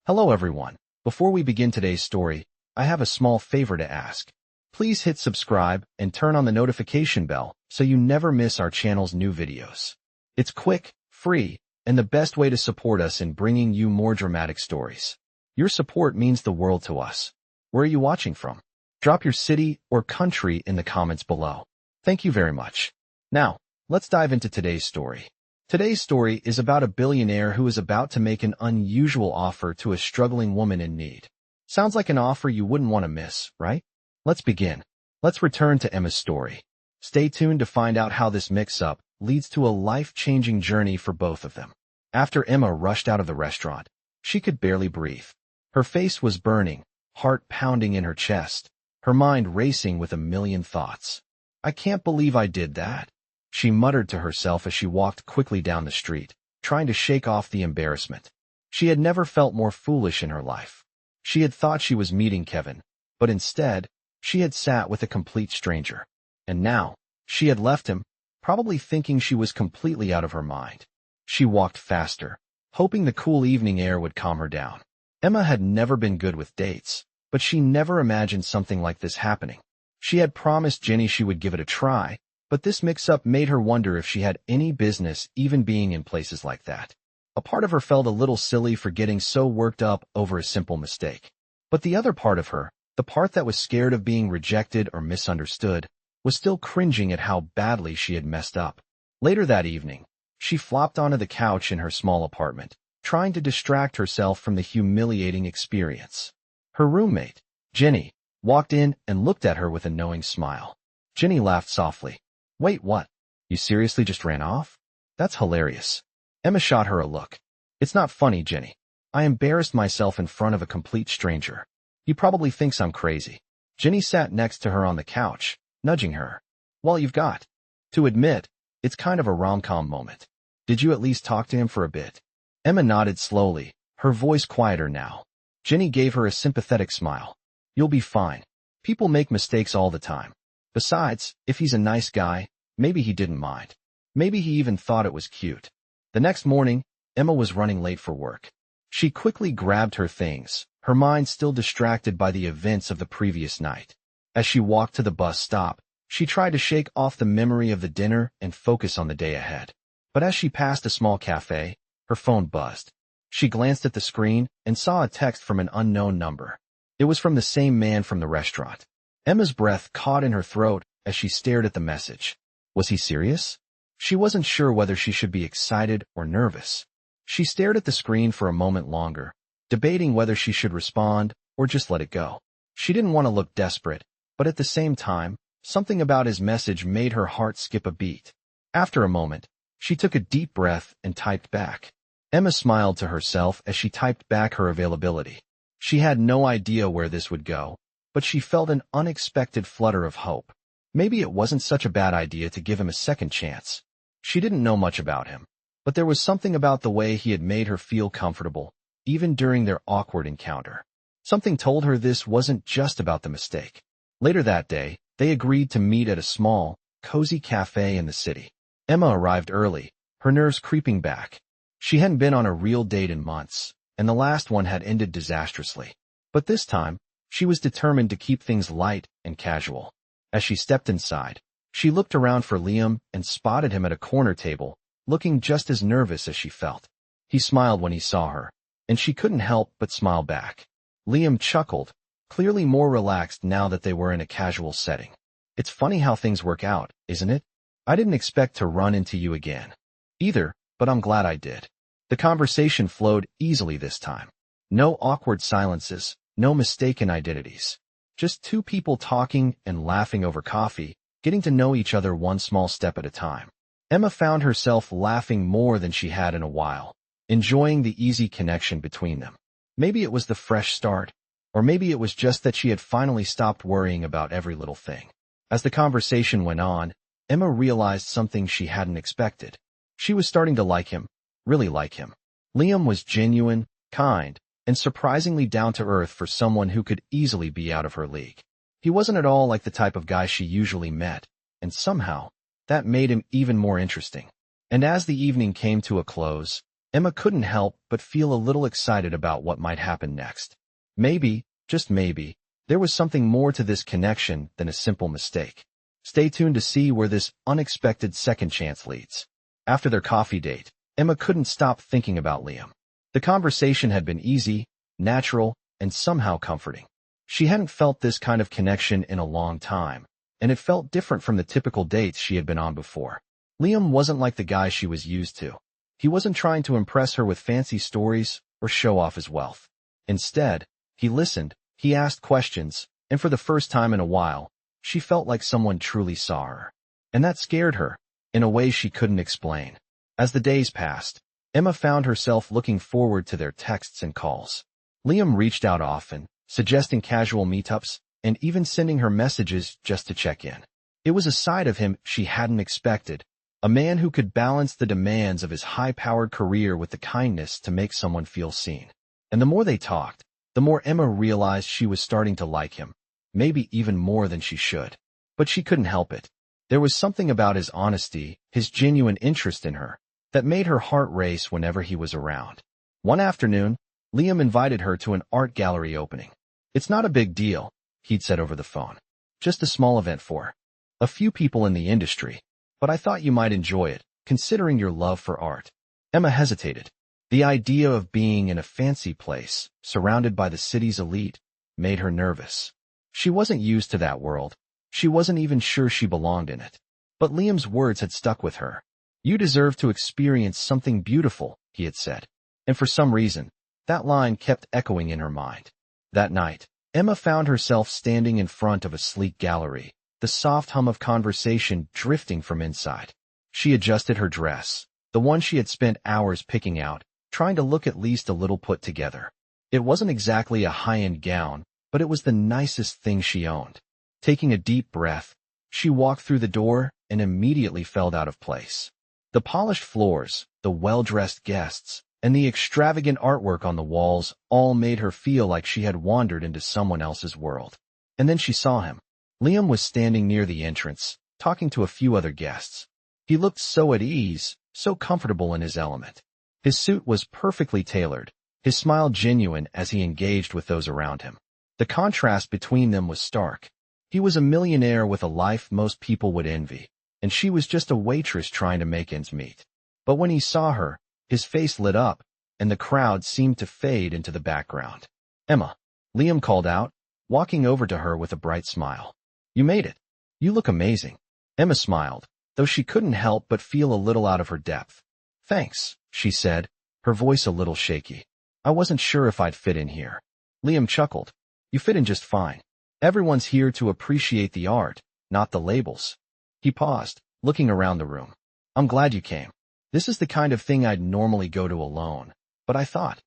Hello everyone. Before we begin today's story, I have a small favor to ask. Please hit subscribe and turn on the notification bell so you never miss our channel's new videos. It's quick, free, and the best way to support us in bringing you more dramatic stories. Your support means the world to us. Where are you watching from? Drop your city or country in the comments below. Thank you very much. Now, let's dive into today's story. Today's story is about a billionaire who is about to make an unusual offer to a struggling woman in need. Sounds like an offer you wouldn't want to miss, right? Let's begin. Let's return to Emma's story. Stay tuned to find out how this mix-up leads to a life-changing journey for both of them. After Emma rushed out of the restaurant, she could barely breathe. Her face was burning, heart pounding in her chest, her mind racing with a million thoughts. I can't believe I did that, she muttered to herself as she walked quickly down the street, trying to shake off the embarrassment. She had never felt more foolish in her life. She had thought she was meeting Kevin, but instead, she had sat with a complete stranger. And now, she had left him, probably thinking she was completely out of her mind. She walked faster, hoping the cool evening air would calm her down. Emma had never been good with dates, but she never imagined something like this happening. She had promised Jenny she would give it a try, but this mix-up made her wonder if she had any business even being in places like that. A part of her felt a little silly for getting so worked up over a simple mistake. But the other part of her, the part that was scared of being rejected or misunderstood, was still cringing at how badly she had messed up. Later that evening, she flopped onto the couch in her small apartment, trying to distract herself from the humiliating experience. Her roommate, Jenny, walked in and looked at her with a knowing smile. Jenny laughed softly. Wait, what? You seriously just ran off? That's hilarious. Emma shot her a look. It's not funny, Jenny. I embarrassed myself in front of a complete stranger. He probably thinks I'm crazy. Jenny sat next to her on the couch, nudging her. Well, you've got to admit, it's kind of a rom-com moment. Did you at least talk to him for a bit? Emma nodded slowly, her voice quieter now. Jenny gave her a sympathetic smile. You'll be fine. People make mistakes all the time. Besides, if he's a nice guy, maybe he didn't mind. Maybe he even thought it was cute. The next morning, Emma was running late for work. She quickly grabbed her things, her mind still distracted by the events of the previous night. As she walked to the bus stop, she tried to shake off the memory of the dinner and focus on the day ahead. But as she passed a small cafe, her phone buzzed. She glanced at the screen and saw a text from an unknown number. It was from the same man from the restaurant. Emma's breath caught in her throat as she stared at the message. Was he serious? She wasn't sure whether she should be excited or nervous. She stared at the screen for a moment longer, debating whether she should respond or just let it go. She didn't want to look desperate, but at the same time, something about his message made her heart skip a beat. After a moment, she took a deep breath and typed back. Emma smiled to herself as she typed back her availability. She had no idea where this would go, but she felt an unexpected flutter of hope. Maybe it wasn't such a bad idea to give him a second chance. She didn't know much about him, but there was something about the way he had made her feel comfortable, even during their awkward encounter. Something told her this wasn't just about the mistake. Later that day, they agreed to meet at a small, cozy cafe in the city. Emma arrived early, her nerves creeping back. She hadn't been on a real date in months, and the last one had ended disastrously. But this time, she was determined to keep things light and casual. As she stepped inside, she looked around for Liam and spotted him at a corner table, looking just as nervous as she felt. He smiled when he saw her, and she couldn't help but smile back. Liam chuckled, clearly more relaxed now that they were in a casual setting. It's funny how things work out, isn't it? I didn't expect to run into you again. Either, but I'm glad I did. The conversation flowed easily this time. No awkward silences, no mistaken identities. Just two people talking and laughing over coffee, getting to know each other one small step at a time. Emma found herself laughing more than she had in a while, enjoying the easy connection between them. Maybe it was the fresh start, or maybe it was just that she had finally stopped worrying about every little thing. As the conversation went on, Emma realized something she hadn't expected. She was starting to like him, really like him. Liam was genuine, kind, and surprisingly down-to-earth for someone who could easily be out of her league. He wasn't at all like the type of guy she usually met, and somehow, that made him even more interesting. And as the evening came to a close, Emma couldn't help but feel a little excited about what might happen next. Maybe, just maybe, there was something more to this connection than a simple mistake. Stay tuned to see where this unexpected second chance leads. After their coffee date, Emma couldn't stop thinking about Liam. The conversation had been easy, natural, and somehow comforting. She hadn't felt this kind of connection in a long time, and it felt different from the typical dates she had been on before. Liam wasn't like the guy she was used to. He wasn't trying to impress her with fancy stories or show off his wealth. Instead, he listened, he asked questions, and for the first time in a while, she felt like someone truly saw her. And that scared her, in a way she couldn't explain. As the days passed, Emma found herself looking forward to their texts and calls. Liam reached out often, suggesting casual meetups, and even sending her messages just to check in. It was a side of him she hadn't expected, a man who could balance the demands of his high-powered career with the kindness to make someone feel seen. And the more they talked, the more Emma realized she was starting to like him, maybe even more than she should. But she couldn't help it. There was something about his honesty, his genuine interest in her, that made her heart race whenever he was around. One afternoon, Liam invited her to an art gallery opening. "It's not a big deal," he'd said over the phone. "Just a small event for a few people in the industry, but I thought you might enjoy it, considering your love for art." Emma hesitated. The idea of being in a fancy place, surrounded by the city's elite, made her nervous. She wasn't used to that world. She wasn't even sure she belonged in it. But Liam's words had stuck with her. "You deserve to experience something beautiful," he had said. And for some reason, that line kept echoing in her mind. That night, Emma found herself standing in front of a sleek gallery, the soft hum of conversation drifting from inside. She adjusted her dress, the one she had spent hours picking out, trying to look at least a little put together. It wasn't exactly a high-end gown, but it was the nicest thing she owned. Taking a deep breath, she walked through the door and immediately felt out of place. The polished floors, the well-dressed guests, and the extravagant artwork on the walls all made her feel like she had wandered into someone else's world. And then she saw him. Liam was standing near the entrance, talking to a few other guests. He looked so at ease, so comfortable in his element. His suit was perfectly tailored, his smile genuine as he engaged with those around him. The contrast between them was stark. He was a millionaire with a life most people would envy, and she was just a waitress trying to make ends meet. But when he saw her, his face lit up, and the crowd seemed to fade into the background. "Emma," Liam called out, walking over to her with a bright smile. "You made it. You look amazing." Emma smiled, though she couldn't help but feel a little out of her depth. "Thanks," she said, her voice a little shaky. "I wasn't sure if I'd fit in here." Liam chuckled. "You fit in just fine. Everyone's here to appreciate the art, not the labels." He paused, looking around the room. "I'm glad you came. This is the kind of thing I'd normally go to alone, but I thought,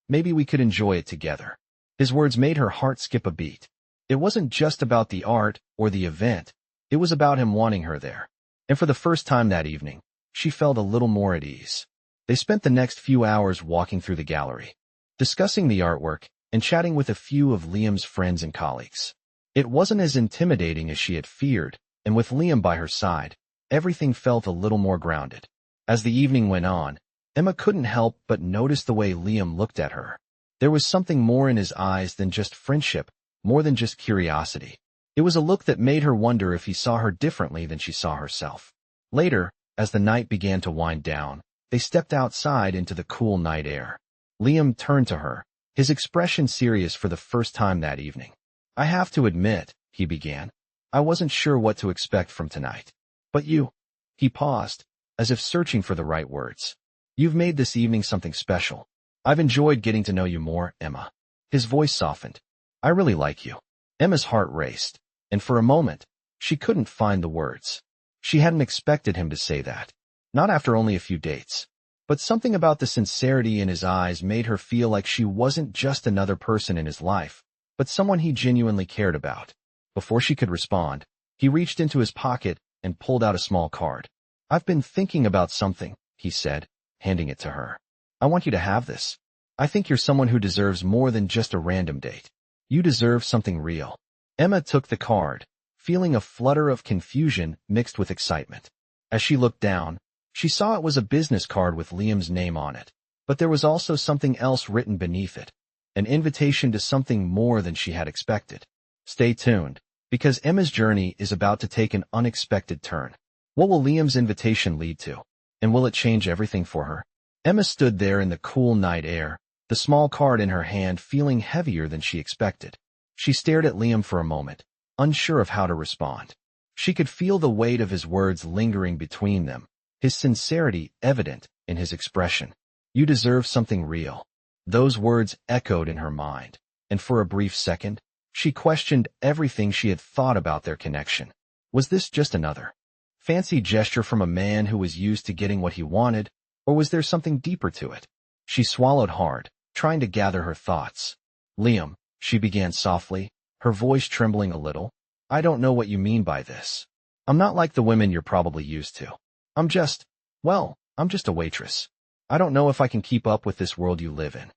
maybe we could enjoy it together." His words made her heart skip a beat. It wasn't just about the art or the event. It was about him wanting her there. And for the first time that evening, she felt a little more at ease. They spent the next few hours walking through the gallery, discussing the artwork, and chatting with a few of Liam's friends and colleagues. It wasn't as intimidating as she had feared, and with Liam by her side, everything felt a little more grounded. As the evening went on, Emma couldn't help but notice the way Liam looked at her. There was something more in his eyes than just friendship, more than just curiosity. It was a look that made her wonder if he saw her differently than she saw herself. Later, as the night began to wind down, they stepped outside into the cool night air. Liam turned to her, his expression serious for the first time that evening. "I have to admit," he began, "I wasn't sure what to expect from tonight. But you—" He paused, as if searching for the right words. "You've made this evening something special. I've enjoyed getting to know you more, Emma." His voice softened. "I really like you." Emma's heart raced, and for a moment, she couldn't find the words. She hadn't expected him to say that. Not after only a few dates. But something about the sincerity in his eyes made her feel like she wasn't just another person in his life, but someone he genuinely cared about. Before she could respond, he reached into his pocket and pulled out a small card. "I've been thinking about something," he said, handing it to her. "I want you to have this. I think you're someone who deserves more than just a random date. You deserve something real." Emma took the card, feeling a flutter of confusion mixed with excitement. As she looked down, she saw it was a business card with Liam's name on it. But there was also something else written beneath it, an invitation to something more than she had expected. Stay tuned, because Emma's journey is about to take an unexpected turn. What will Liam's invitation lead to? And will it change everything for her? Emma stood there in the cool night air, the small card in her hand feeling heavier than she expected. She stared at Liam for a moment, unsure of how to respond. She could feel the weight of his words lingering between them, his sincerity evident in his expression. You deserve something real. Those words echoed in her mind, and for a brief second, she questioned everything she had thought about their connection. Was this just another fancy gesture from a man who was used to getting what he wanted, or was there something deeper to it? She swallowed hard, trying to gather her thoughts. Liam, she began softly, her voice trembling a little, I don't know what you mean by this. I'm not like the women you're probably used to. I'm just a waitress. I don't know if I can keep up with this world you live in.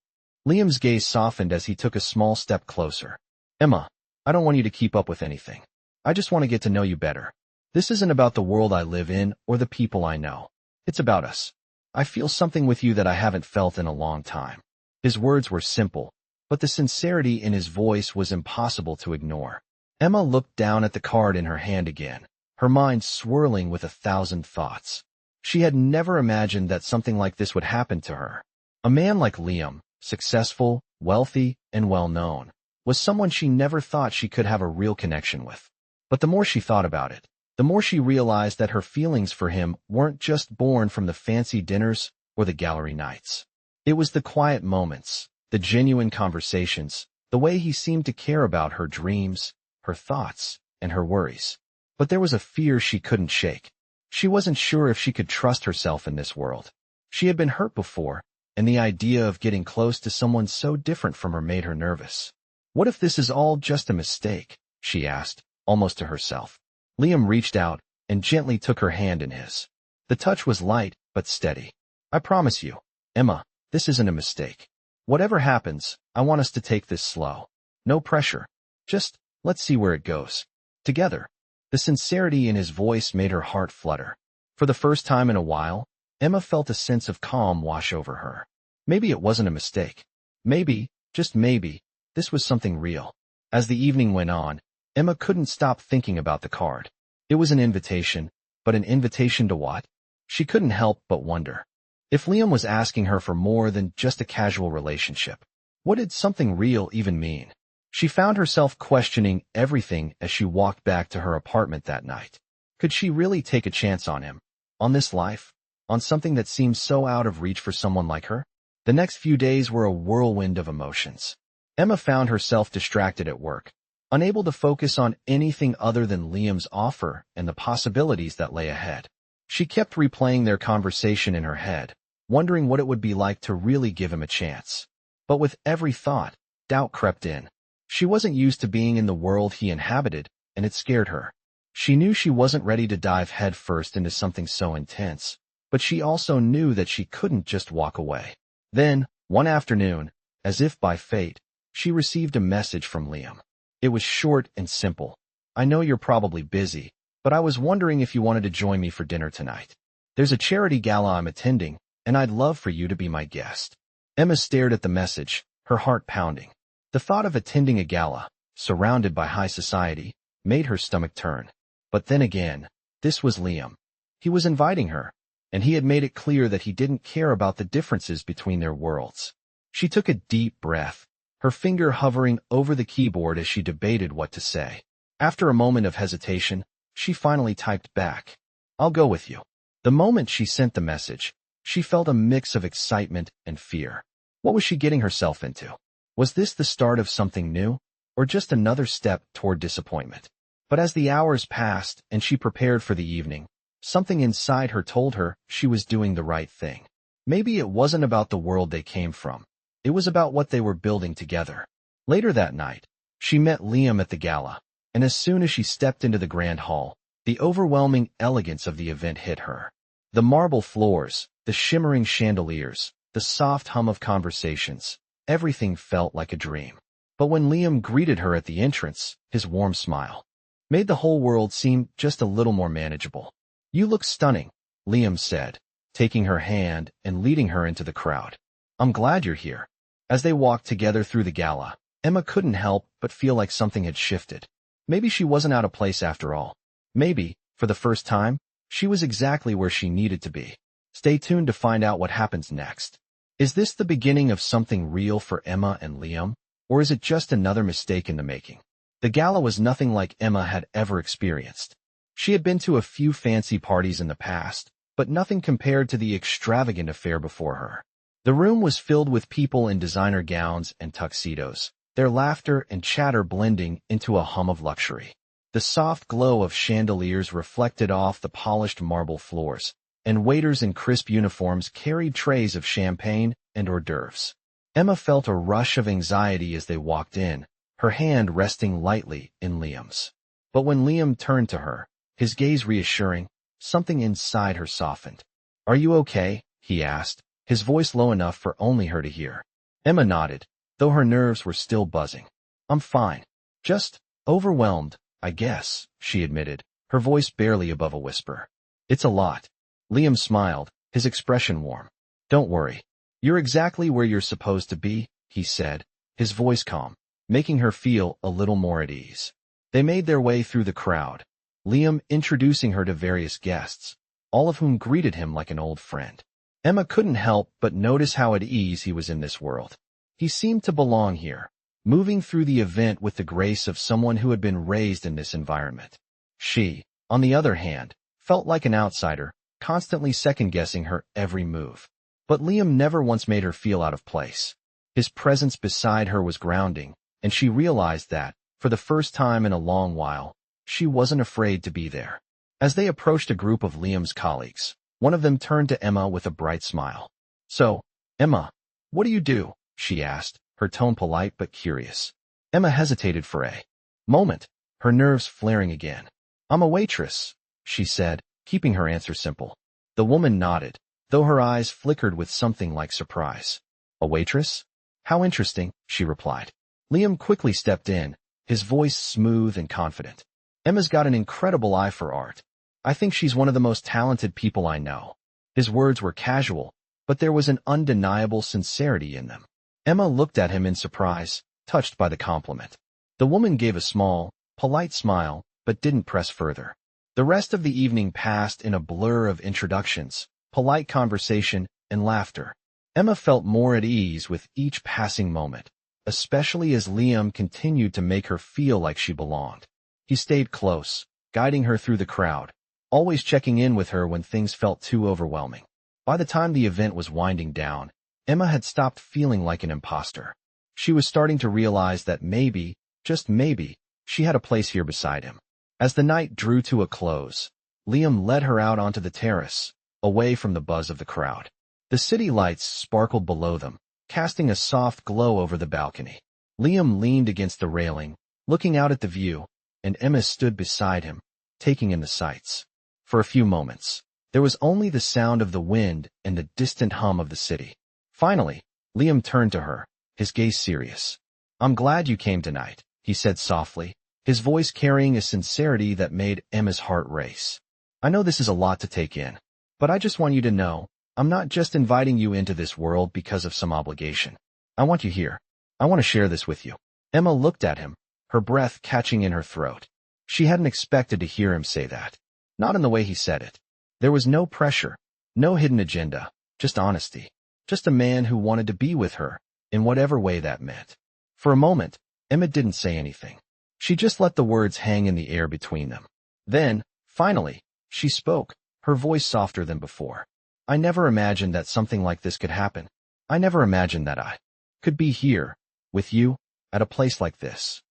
Liam's gaze softened as he took a small step closer. Emma, I don't want you to keep up with anything. I just want to get to know you better. This isn't about the world I live in or the people I know. It's about us. I feel something with you that I haven't felt in a long time. His words were simple, but the sincerity in his voice was impossible to ignore. Emma looked down at the card in her hand again, her mind swirling with 1,000 thoughts. She had never imagined that something like this would happen to her. A man like Liam, successful, wealthy, and well-known, was someone she never thought she could have a real connection with. But the more she thought about it, the more she realized that her feelings for him weren't just born from the fancy dinners or the gallery nights. It was the quiet moments, the genuine conversations, the way he seemed to care about her dreams, her thoughts, and her worries. But there was a fear she couldn't shake. She wasn't sure if she could trust herself in this world. She had been hurt before, and the idea of getting close to someone so different from her made her nervous. What if this is all just a mistake? She asked, almost to herself. Liam reached out and gently took her hand in his. The touch was light but steady. I promise you, Emma, this isn't a mistake. Whatever happens, I want us to take this slow. No pressure. Just, let's see where it goes. Together. The sincerity in his voice made her heart flutter. For the first time in a while, Emma felt a sense of calm wash over her. Maybe it wasn't a mistake. Maybe, just maybe, this was something real. As the evening went on, Emma couldn't stop thinking about the card. It was an invitation, but an invitation to what? She couldn't help but wonder. If Liam was asking her for more than just a casual relationship, what did something real even mean? She found herself questioning everything as she walked back to her apartment that night. Could she really take a chance on him? On this life? On something that seemed so out of reach for someone like her? The next few days were a whirlwind of emotions. Emma found herself distracted at work, unable to focus on anything other than Liam's offer and the possibilities that lay ahead. She kept replaying their conversation in her head, wondering what it would be like to really give him a chance. But with every thought, doubt crept in. She wasn't used to being in the world he inhabited, and it scared her. She knew she wasn't ready to dive headfirst into something so intense, but she also knew that she couldn't just walk away. Then, one afternoon, as if by fate, she received a message from Liam. It was short and simple. I know you're probably busy, but I was wondering if you wanted to join me for dinner tonight. There's a charity gala I'm attending, and I'd love for you to be my guest. Emma stared at the message, her heart pounding. The thought of attending a gala, surrounded by high society, made her stomach turn. But then again, this was Liam. He was inviting her, and he had made it clear that he didn't care about the differences between their worlds. She took a deep breath, her finger hovering over the keyboard as she debated what to say. After a moment of hesitation, she finally typed back, I'll go with you. The moment she sent the message, she felt a mix of excitement and fear. What was she getting herself into? Was this the start of something new, or just another step toward disappointment? But as the hours passed and she prepared for the evening, something inside her told her she was doing the right thing. Maybe it wasn't about the world they came from. It was about what they were building together. Later that night, she met Liam at the gala, and as soon as she stepped into the grand hall, the overwhelming elegance of the event hit her. The marble floors, the shimmering chandeliers, the soft hum of conversations, everything felt like a dream. But when Liam greeted her at the entrance, his warm smile made the whole world seem just a little more manageable. You look stunning, Liam said, taking her hand and leading her into the crowd. I'm glad you're here. As they walked together through the gala, Emma couldn't help but feel like something had shifted. Maybe she wasn't out of place after all. Maybe, for the first time, she was exactly where she needed to be. Stay tuned to find out what happens next. Is this the beginning of something real for Emma and Liam, or is it just another mistake in the making? The gala was nothing like Emma had ever experienced. She had been to a few fancy parties in the past, but nothing compared to the extravagant affair before her. The room was filled with people in designer gowns and tuxedos, their laughter and chatter blending into a hum of luxury. The soft glow of chandeliers reflected off the polished marble floors, and waiters in crisp uniforms carried trays of champagne and hors d'oeuvres. Emma felt a rush of anxiety as they walked in, her hand resting lightly in Liam's. But when Liam turned to her, his gaze reassuring, something inside her softened. "Are you okay?" he asked, his voice low enough for only her to hear. Emma nodded, though her nerves were still buzzing. "I'm fine. Just overwhelmed, I guess," she admitted, her voice barely above a whisper. "It's a lot." Liam smiled, his expression warm. "Don't worry. You're exactly where you're supposed to be," he said, his voice calm, making her feel a little more at ease. They made their way through the crowd, Liam introducing her to various guests, all of whom greeted him like an old friend. Emma couldn't help but notice how at ease he was in this world. He seemed to belong here, moving through the event with the grace of someone who had been raised in this environment. She, on the other hand, felt like an outsider, constantly second-guessing her every move. But Liam never once made her feel out of place. His presence beside her was grounding, and she realized that, for the first time in a long while, she wasn't afraid to be there. As they approached a group of Liam's colleagues, one of them turned to Emma with a bright smile. "So, Emma, what do you do?" she asked, her tone polite but curious. Emma hesitated for a moment, her nerves flaring again. "I'm a waitress," she said, keeping her answer simple. The woman nodded, though her eyes flickered with something like surprise. "A waitress? How interesting," she replied. Liam quickly stepped in, his voice smooth and confident. "Emma's got an incredible eye for art. I think she's one of the most talented people I know." His words were casual, but there was an undeniable sincerity in them. Emma looked at him in surprise, touched by the compliment. The woman gave a small, polite smile, but didn't press further. The rest of the evening passed in a blur of introductions, polite conversation, and laughter. Emma felt more at ease with each passing moment, especially as Liam continued to make her feel like she belonged. He stayed close, guiding her through the crowd, always checking in with her when things felt too overwhelming. By the time the event was winding down, Emma had stopped feeling like an imposter. She was starting to realize that maybe, just maybe, she had a place here beside him. As the night drew to a close, Liam led her out onto the terrace, away from the buzz of the crowd. The city lights sparkled below them, casting a soft glow over the balcony. Liam leaned against the railing, looking out at the view, and Emma stood beside him, taking in the sights. For a few moments, there was only the sound of the wind and the distant hum of the city. Finally, Liam turned to her, his gaze serious. "I'm glad you came tonight," he said softly, his voice carrying a sincerity that made Emma's heart race. "I know this is a lot to take in, but I just want you to know, I'm not just inviting you into this world because of some obligation. I want you here. I want to share this with you." Emma looked at him, her breath catching in her throat. She hadn't expected to hear him say that. Not in the way he said it. There was no pressure, no hidden agenda, just honesty. Just a man who wanted to be with her, in whatever way that meant. For a moment, Emma didn't say anything. She just let the words hang in the air between them. Then, finally, she spoke, her voice softer than before. "I never imagined that something like this could happen. I never imagined that I could be here, with you, at a place like this."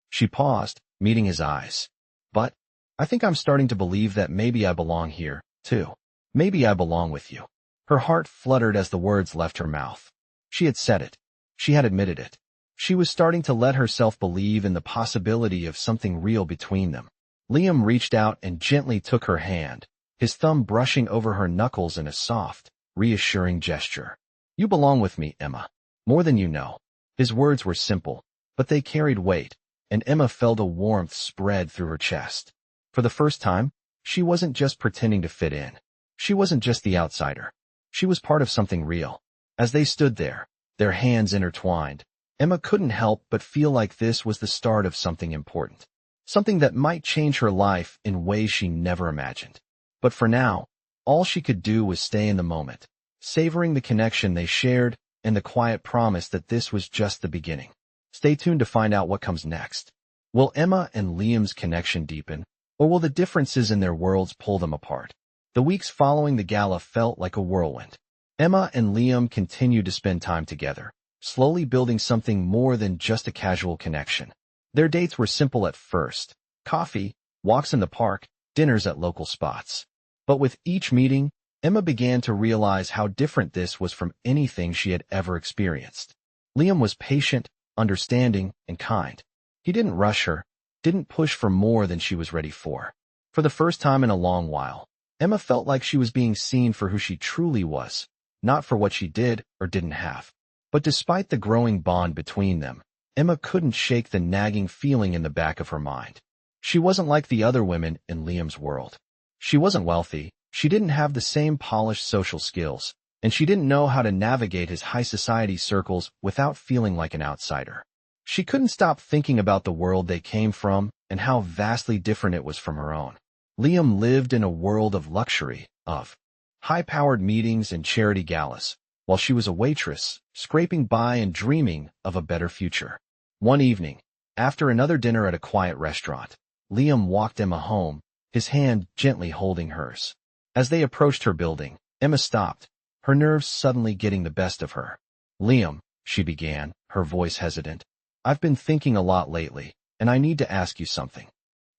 She paused, meeting his eyes. "But I think I'm starting to believe that maybe I belong here, too. Maybe I belong with you." Her heart fluttered as the words left her mouth. She had said it. She had admitted it. She was starting to let herself believe in the possibility of something real between them. Liam reached out and gently took her hand, his thumb brushing over her knuckles in a soft, reassuring gesture. "You belong with me, Emma. More than you know." His words were simple, but they carried weight, and Emma felt a warmth spread through her chest. For the first time, she wasn't just pretending to fit in. She wasn't just the outsider. She was part of something real. As they stood there, their hands intertwined. Emma couldn't help but feel like this was the start of something important, something that might change her life in ways she never imagined. But for now, all she could do was stay in the moment, savoring the connection they shared and the quiet promise that this was just the beginning. Stay tuned to find out what comes next. Will Emma and Liam's connection deepen, or will the differences in their worlds pull them apart? The weeks following the gala felt like a whirlwind. Emma and Liam continued to spend time together, slowly building something more than just a casual connection. Their dates were simple at first: coffee, walks in the park, dinners at local spots. But with each meeting, Emma began to realize how different this was from anything she had ever experienced. Liam was patient, understanding, and kind. He didn't rush her, didn't push for more than she was ready for. For the first time in a long while, Emma felt like she was being seen for who she truly was, not for what she did or didn't have. But despite the growing bond between them, Emma couldn't shake the nagging feeling in the back of her mind. She wasn't like the other women in Liam's world. She wasn't wealthy, she didn't have the same polished social skills, and she didn't know how to navigate his high society circles without feeling like an outsider. She couldn't stop thinking about the world they came from and how vastly different it was from her own. Liam lived in a world of luxury, of high-powered meetings and charity galas, while she was a waitress, scraping by and dreaming of a better future. One evening, after another dinner at a quiet restaurant, Liam walked Emma home, his hand gently holding hers. As they approached her building, Emma stopped, her nerves suddenly getting the best of her. "Liam," she began, her voice hesitant, "I've been thinking a lot lately, and I need to ask you something."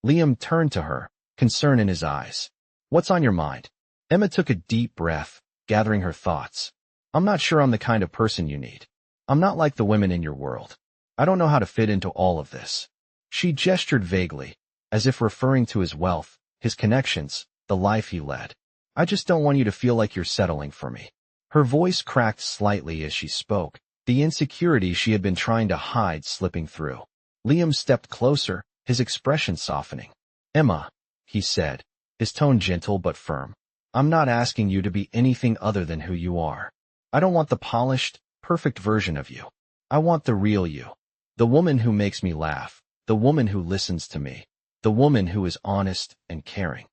Liam turned to her, concern in his eyes. "What's on your mind?" Emma took a deep breath, gathering her thoughts. "I'm not sure I'm the kind of person you need. I'm not like the women in your world. I don't know how to fit into all of this." She gestured vaguely, as if referring to his wealth, his connections, the life he led. "I just don't want you to feel like you're settling for me." Her voice cracked slightly as she spoke, the insecurity she had been trying to hide slipping through. Liam stepped closer, his expression softening. "Emma," he said, his tone gentle but firm, "I'm not asking you to be anything other than who you are. I don't want the polished, perfect version of you. I want the real you. The woman who makes me laugh, the woman who listens to me, the woman who is honest and caring."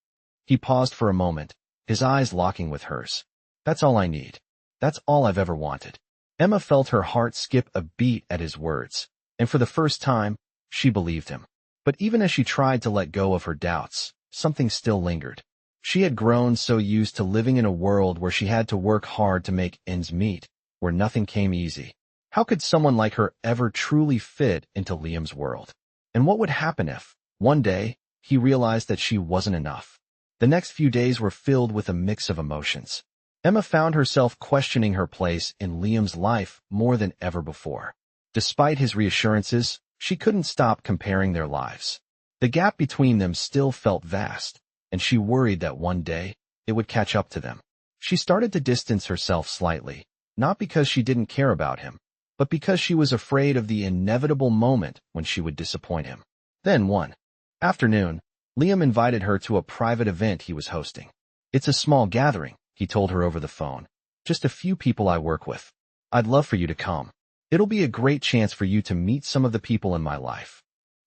He paused for a moment, his eyes locking with hers. "That's all I need. That's all I've ever wanted." Emma felt her heart skip a beat at his words, and for the first time, she believed him. But even as she tried to let go of her doubts, something still lingered. She had grown so used to living in a world where she had to work hard to make ends meet, where nothing came easy. How could someone like her ever truly fit into Liam's world? And what would happen if, one day, he realized that she wasn't enough? The next few days were filled with a mix of emotions. Emma found herself questioning her place in Liam's life more than ever before. Despite his reassurances, she couldn't stop comparing their lives. The gap between them still felt vast, and she worried that one day, it would catch up to them. She started to distance herself slightly, not because she didn't care about him, but because she was afraid of the inevitable moment when she would disappoint him. Then one afternoon, Liam invited her to a private event he was hosting. "It's a small gathering," he told her over the phone. "Just a few people I work with. I'd love for you to come. It'll be a great chance for you to meet some of the people in my life."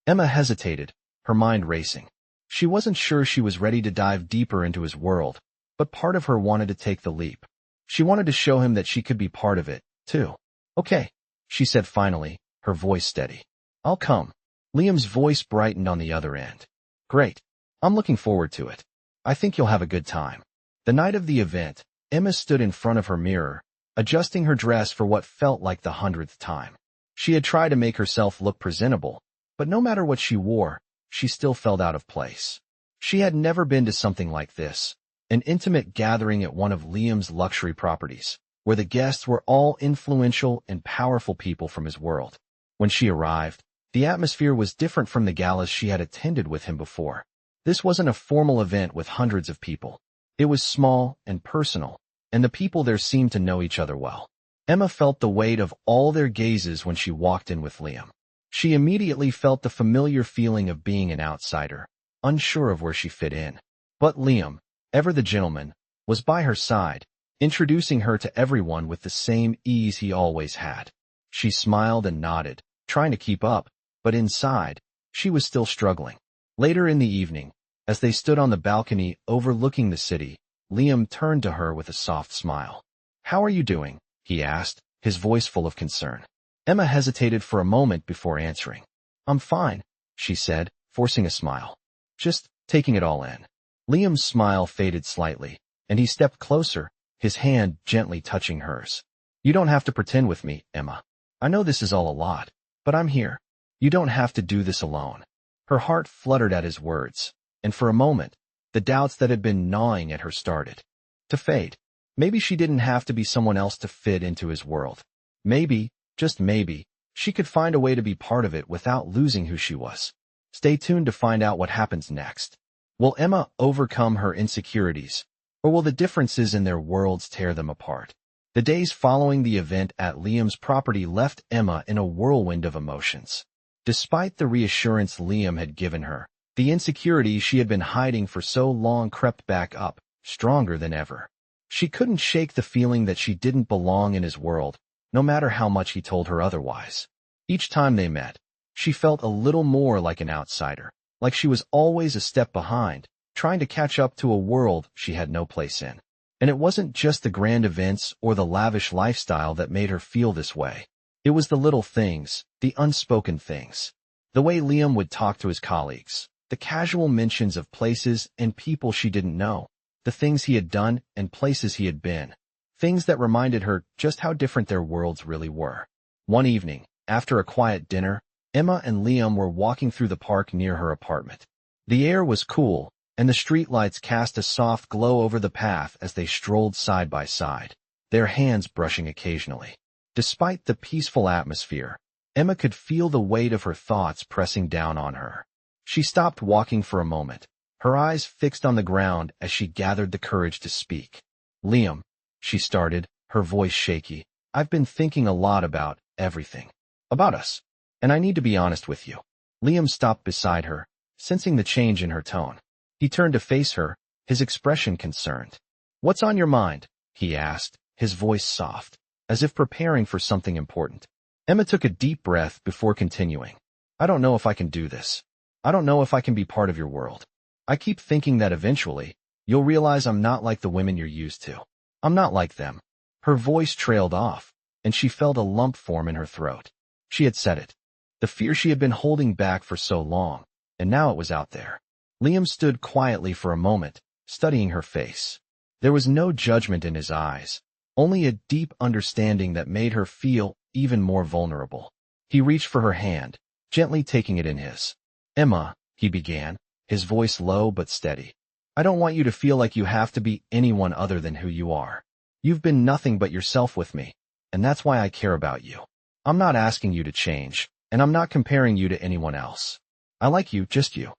Emma hesitated, her mind racing. She wasn't sure she was ready to dive deeper into his world, but part of her wanted to take the leap. She wanted to show him that she could be part of it, too. "Okay," she said finally, her voice steady. "I'll come." Liam's voice brightened on the other end. "Great. I'm looking forward to it. I think you'll have a good time." The night of the event, Emma stood in front of her mirror, adjusting her dress for what felt like the 100th time. She had tried to make herself look presentable, but no matter what she wore, she still felt out of place. She had never been to something like this, an intimate gathering at one of Liam's luxury properties, where the guests were all influential and powerful people from his world. When she arrived, the atmosphere was different from the galas she had attended with him before. This wasn't a formal event with hundreds of people. It was small and personal, and the people there seemed to know each other well. Emma felt the weight of all their gazes when she walked in with Liam. She immediately felt the familiar feeling of being an outsider, unsure of where she fit in. But Liam, ever the gentleman, was by her side, introducing her to everyone with the same ease he always had. She smiled and nodded, trying to keep up, but inside, she was still struggling. Later in the evening, as they stood on the balcony overlooking the city, Liam turned to her with a soft smile. "How are you doing?" he asked, his voice full of concern. Emma hesitated for a moment before answering. "I'm fine," she said, forcing a smile. "Just taking it all in." Liam's smile faded slightly, and he stepped closer, his hand gently touching hers. "You don't have to pretend with me, Emma. I know this is all a lot, but I'm here. You don't have to do this alone." Her heart fluttered at his words, and for a moment, the doubts that had been gnawing at her started to fade. Maybe she didn't have to be someone else to fit into his world. Maybe, just maybe, she could find a way to be part of it without losing who she was. Stay tuned to find out what happens next. Will Emma overcome her insecurities, or will the differences in their worlds tear them apart? The days following the event at Liam's property left Emma in a whirlwind of emotions. Despite the reassurance Liam had given her, the insecurities she had been hiding for so long crept back up, stronger than ever. She couldn't shake the feeling that she didn't belong in his world, no matter how much he told her otherwise. Each time they met, she felt a little more like an outsider, like she was always a step behind, trying to catch up to a world she had no place in. And it wasn't just the grand events or the lavish lifestyle that made her feel this way. It was the little things, the unspoken things. The way Liam would talk to his colleagues, the casual mentions of places and people she didn't know, the things he had done and places he had been, things that reminded her just how different their worlds really were. One evening, after a quiet dinner, Emma and Liam were walking through the park near her apartment. The air was cool, and the streetlights cast a soft glow over the path as they strolled side by side, their hands brushing occasionally. Despite the peaceful atmosphere, Emma could feel the weight of her thoughts pressing down on her. She stopped walking for a moment, her eyes fixed on the ground as she gathered the courage to speak. "Liam," she started, her voice shaky, "I've been thinking a lot about everything. About us. And I need to be honest with you." Liam stopped beside her, sensing the change in her tone. He turned to face her, his expression concerned. "What's on your mind?" he asked, his voice soft, as if preparing for something important. Emma took a deep breath before continuing. "I don't know if I can do this. I don't know if I can be part of your world. I keep thinking that eventually, you'll realize I'm not like the women you're used to. I'm not like them." Her voice trailed off, and she felt a lump form in her throat. She had said it. The fear she had been holding back for so long, and now it was out there. Liam stood quietly for a moment, studying her face. There was no judgment in his eyes, only a deep understanding that made her feel even more vulnerable. He reached for her hand, gently taking it in his. "Emma," he began, his voice low but steady. "I don't want you to feel like you have to be anyone other than who you are. You've been nothing but yourself with me, and that's why I care about you. I'm not asking you to change, and I'm not comparing you to anyone else. I like you, just you."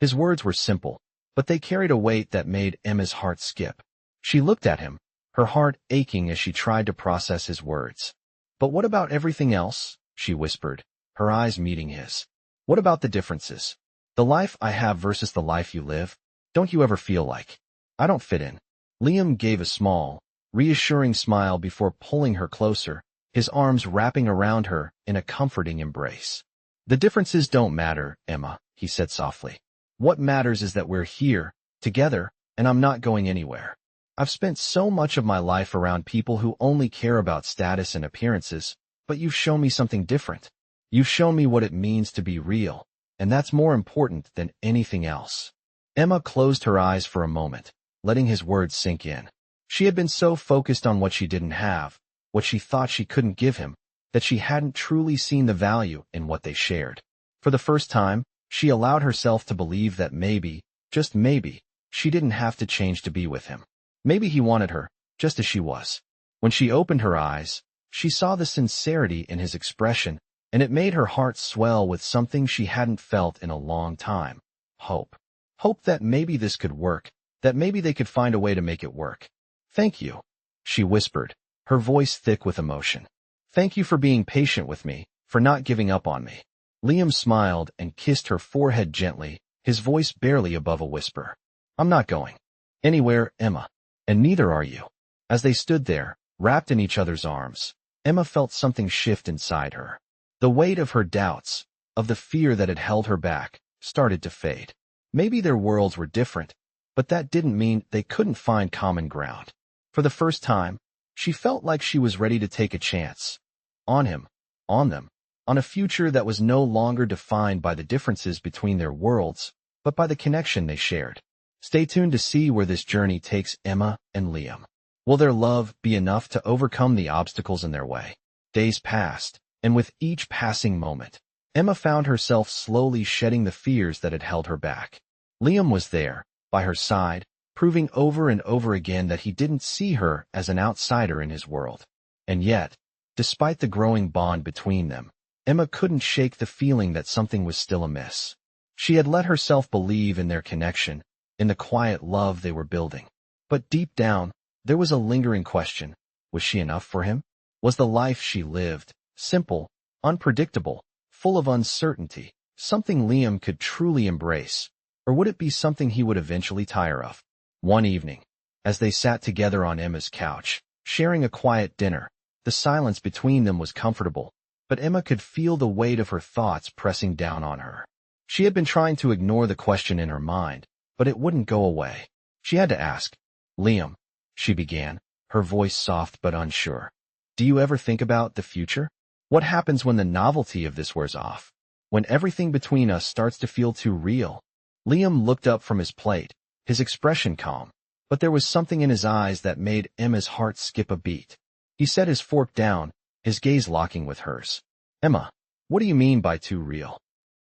His words were simple, but they carried a weight that made Emma's heart skip. She looked at him, her heart aching as she tried to process his words. "But what about everything else?" she whispered, her eyes meeting his. "What about the differences? The life I have versus the life you live? Don't you ever feel like I don't fit in?" Liam gave a small, reassuring smile before pulling her closer, his arms wrapping around her in a comforting embrace. "The differences don't matter, Emma," he said softly. "What matters is that we're here, together, and I'm not going anywhere. I've spent so much of my life around people who only care about status and appearances, but you've shown me something different. You've shown me what it means to be real, and that's more important than anything else." Emma closed her eyes for a moment, letting his words sink in. She had been so focused on what she didn't have, what she thought she couldn't give him, that she hadn't truly seen the value in what they shared. For the first time, she allowed herself to believe that maybe, just maybe, she didn't have to change to be with him. Maybe he wanted her, just as she was. When she opened her eyes, she saw the sincerity in his expression, and it made her heart swell with something she hadn't felt in a long time. Hope. Hope that maybe this could work, that maybe they could find a way to make it work. "Thank you," she whispered, her voice thick with emotion. "Thank you for being patient with me, for not giving up on me." Liam smiled and kissed her forehead gently, his voice barely above a whisper. "I'm not going anywhere, Emma, and neither are you." As they stood there, wrapped in each other's arms, Emma felt something shift inside her. The weight of her doubts, of the fear that had held her back, started to fade. Maybe their worlds were different, but that didn't mean they couldn't find common ground. For the first time, she felt like she was ready to take a chance. On him, on them, on a future that was no longer defined by the differences between their worlds, but by the connection they shared. Stay tuned to see where this journey takes Emma and Liam. Will their love be enough to overcome the obstacles in their way? Days passed, and with each passing moment, Emma found herself slowly shedding the fears that had held her back. Liam was there, by her side, proving over and over again that he didn't see her as an outsider in his world. And yet, despite the growing bond between them, Emma couldn't shake the feeling that something was still amiss. She had let herself believe in their connection, in the quiet love they were building. But deep down, there was a lingering question. Was she enough for him? Was the life she lived, simple, unpredictable, full of uncertainty, something Liam could truly embrace, or would it be something he would eventually tire of? One evening, as they sat together on Emma's couch, sharing a quiet dinner, the silence between them was comfortable, but Emma could feel the weight of her thoughts pressing down on her. She had been trying to ignore the question in her mind, but it wouldn't go away. She had to ask. Liam, she began, her voice soft but unsure. Do you ever think about the future? What happens when the novelty of this wears off? When everything between us starts to feel too real? Liam looked up from his plate, his expression calm, but there was something in his eyes that made Emma's heart skip a beat. He set his fork down, his gaze locking with hers. Emma, what do you mean by too real?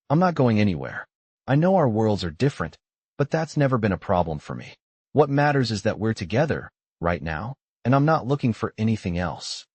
I'm not going anywhere. I know our worlds are different, but that's never been a problem for me. What matters is that we're together, right now, and I'm not looking for anything else.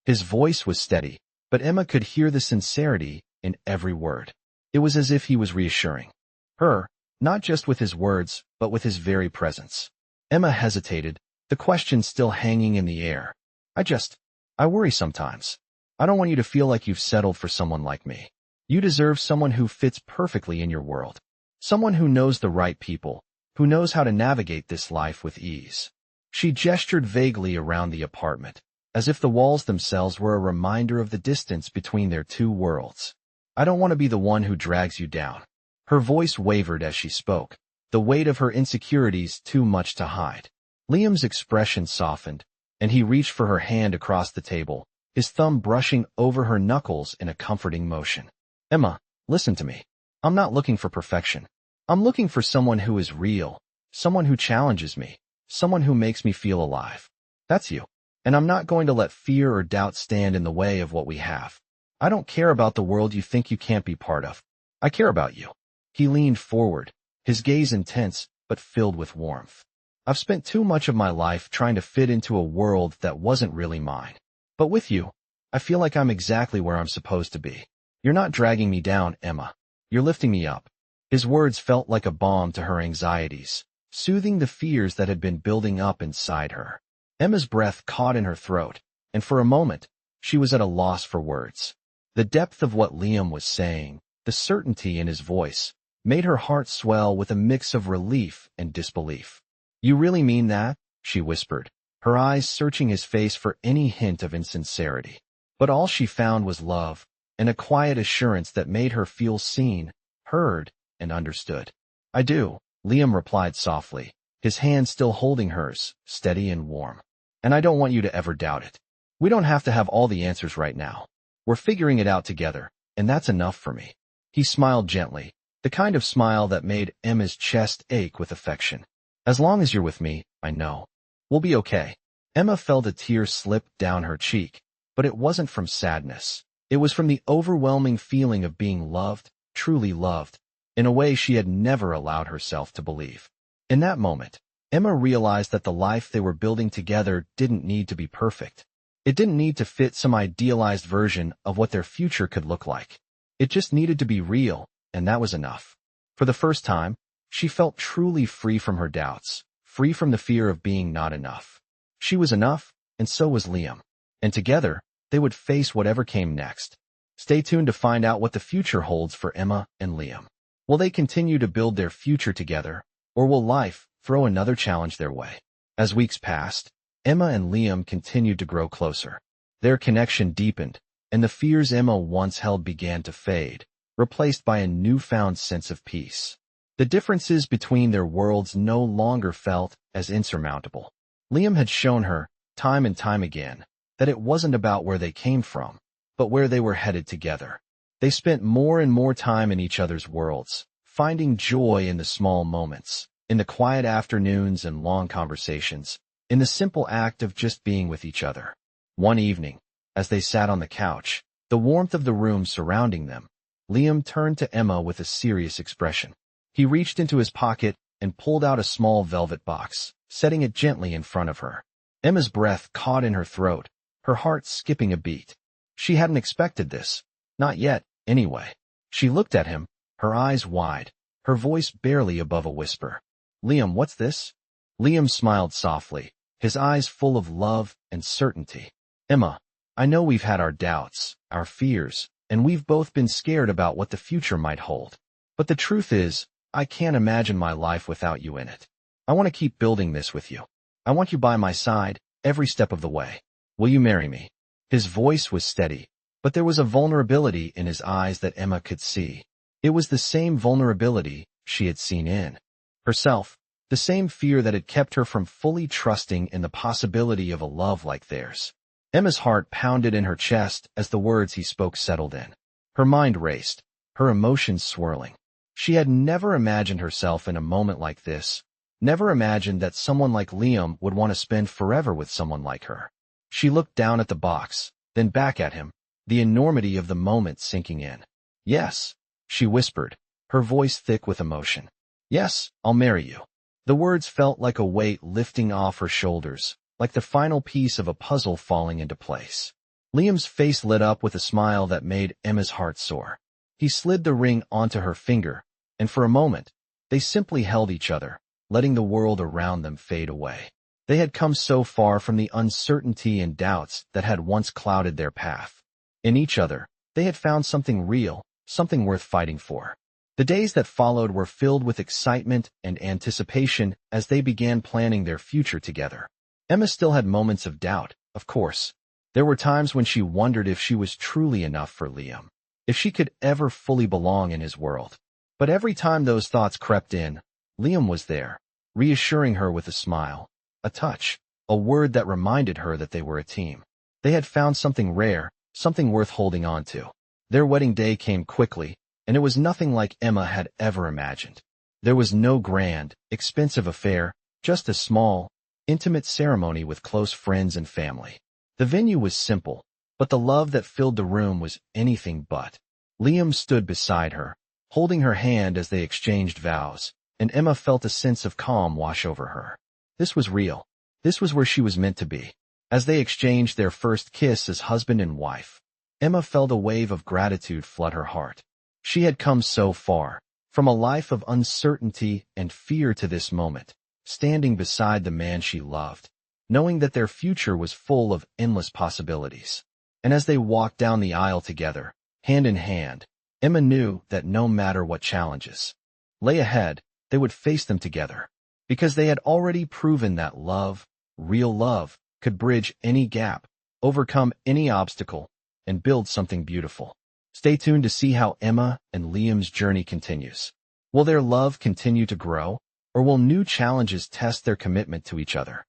His voice was steady, but Emma could hear the sincerity in every word. It was as if he was reassuring her, not just with his words, but with his very presence. Emma hesitated, the question still hanging in the air. I worry sometimes. I don't want you to feel like you've settled for someone like me. You deserve someone who fits perfectly in your world. Someone who knows the right people, who knows how to navigate this life with ease. She gestured vaguely around the apartment, as if the walls themselves were a reminder of the distance between their two worlds. I don't want to be the one who drags you down. Her voice wavered as she spoke, the weight of her insecurities too much to hide. Liam's expression softened, and he reached for her hand across the table, his thumb brushing over her knuckles in a comforting motion. Emma, listen to me. I'm not looking for perfection. I'm looking for someone who is real, someone who challenges me, someone who makes me feel alive. That's you. And I'm not going to let fear or doubt stand in the way of what we have. I don't care about the world you think you can't be part of. I care about you. He leaned forward, his gaze intense but filled with warmth. I've spent too much of my life trying to fit into a world that wasn't really mine. But with you, I feel like I'm exactly where I'm supposed to be. You're not dragging me down, Emma. You're lifting me up. His words felt like a balm to her anxieties, soothing the fears that had been building up inside her. Emma's breath caught in her throat, and for a moment, she was at a loss for words. The depth of what Liam was saying, the certainty in his voice, made her heart swell with a mix of relief and disbelief. You really mean that? She whispered, her eyes searching his face for any hint of insincerity. But all she found was love, and a quiet assurance that made her feel seen, heard, and understood. I do, Liam replied softly, his hand still holding hers, steady and warm. And I don't want you to ever doubt it. We don't have to have all the answers right now. We're figuring it out together, and that's enough for me. He smiled gently, the kind of smile that made Emma's chest ache with affection. As long as you're with me, I know. We'll be okay. Emma felt a tear slip down her cheek, but it wasn't from sadness. It was from the overwhelming feeling of being loved, truly loved, in a way she had never allowed herself to believe. In that moment, Emma realized that the life they were building together didn't need to be perfect. It didn't need to fit some idealized version of what their future could look like. It just needed to be real, and that was enough. For the first time, she felt truly free from her doubts, free from the fear of being not enough. She was enough, and so was Liam. And together, they would face whatever came next. Stay tuned to find out what the future holds for Emma and Liam. Will they continue to build their future together, or will life throw another challenge their way? As weeks passed, Emma and Liam continued to grow closer. Their connection deepened, and the fears Emma once held began to fade, replaced by a newfound sense of peace. The differences between their worlds no longer felt as insurmountable. Liam had shown her, time and time again, that it wasn't about where they came from, but where they were headed together. They spent more and more time in each other's worlds, finding joy in the small moments, in the quiet afternoons and long conversations, in the simple act of just being with each other. One evening, as they sat on the couch, the warmth of the room surrounding them, Liam turned to Emma with a serious expression. He reached into his pocket and pulled out a small velvet box, setting it gently in front of her. Emma's breath caught in her throat, her heart skipping a beat. She hadn't expected this. Not yet, anyway. She looked at him, her eyes wide, her voice barely above a whisper. "Liam, what's this?" Liam smiled softly, his eyes full of love and certainty. "Emma, I know we've had our doubts, our fears, and we've both been scared about what the future might hold. But the truth is, I can't imagine my life without you in it. I want to keep building this with you. I want you by my side, every step of the way. Will you marry me?" His voice was steady, but there was a vulnerability in his eyes that Emma could see. It was the same vulnerability she had seen in herself, the same fear that had kept her from fully trusting in the possibility of a love like theirs. Emma's heart pounded in her chest as the words he spoke settled in. Her mind raced, her emotions swirling. She had never imagined herself in a moment like this, never imagined that someone like Liam would want to spend forever with someone like her. She looked down at the box, then back at him, the enormity of the moment sinking in. "Yes," she whispered, her voice thick with emotion. "Yes, I'll marry you." The words felt like a weight lifting off her shoulders, like the final piece of a puzzle falling into place. Liam's face lit up with a smile that made Emma's heart soar. He slid the ring onto her finger, and for a moment, they simply held each other, letting the world around them fade away. They had come so far from the uncertainty and doubts that had once clouded their path. In each other, they had found something real, something worth fighting for. The days that followed were filled with excitement and anticipation as they began planning their future together. Emma still had moments of doubt, of course. There were times when she wondered if she was truly enough for Liam, if she could ever fully belong in his world. But every time those thoughts crept in, Liam was there, reassuring her with a smile, a touch, a word that reminded her that they were a team. They had found something rare, something worth holding on to. Their wedding day came quickly, and it was nothing like Emma had ever imagined. There was no grand, expensive affair, just a small, intimate ceremony with close friends and family. The venue was simple, but the love that filled the room was anything but. Liam stood beside her, holding her hand as they exchanged vows, and Emma felt a sense of calm wash over her. This was real. This was where she was meant to be. As they exchanged their first kiss as husband and wife, Emma felt a wave of gratitude flood her heart. She had come so far, from a life of uncertainty and fear to this moment, standing beside the man she loved, knowing that their future was full of endless possibilities. And as they walked down the aisle together, hand in hand, Emma knew that no matter what challenges lay ahead, they would face them together, because they had already proven that love, real love, could bridge any gap, overcome any obstacle, and build something beautiful. Stay tuned to see how Emma and Liam's journey continues. Will their love continue to grow, or will new challenges test their commitment to each other?